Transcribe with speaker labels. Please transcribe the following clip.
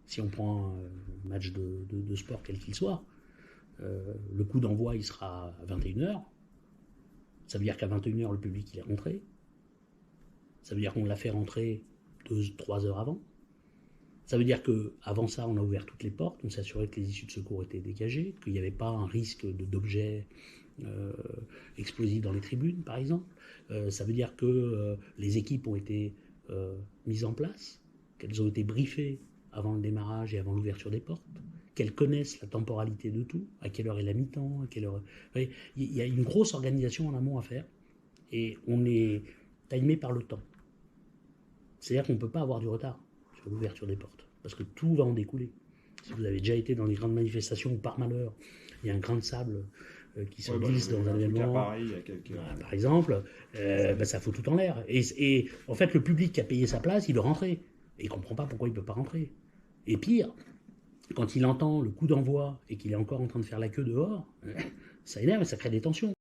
Speaker 1: Si on prend un match de sport quel qu'il soit, le coup d'envoi il sera à 21h. Ça veut dire qu'à 21h le public il est rentré. Ça veut dire qu'on l'a fait rentrer 2-3 heures avant. Ça veut dire qu'avant ça, on a ouvert toutes les portes, on s'est assuré que les issues de secours étaient dégagées, qu'il n'y avait pas un risque d'objets explosifs dans les tribunes, par exemple. Ça veut dire que les équipes ont été mises en place, qu'elles ont été briefées avant le démarrage et avant l'ouverture des portes, qu'elles connaissent la temporalité de tout, à quelle heure est la mi-temps, à quelle heure... Il y a une grosse organisation en amont à faire, et on est timé par le temps. C'est-à-dire qu'on ne peut pas avoir du retard sur l'ouverture des portes, parce que tout va en découler. Si vous avez déjà été dans des grandes manifestations où par malheur il y a un grain de sable qui se glisse dans un événement,
Speaker 2: Paris, il y a quelques...
Speaker 1: par exemple, ça fout tout en l'air. Et en fait, le public qui a payé sa place, il veut rentrer. Et il ne comprend pas pourquoi il ne peut pas rentrer. Et pire, quand il entend le coup d'envoi et qu'il est encore en train de faire la queue dehors, ça énerve et ça crée des tensions.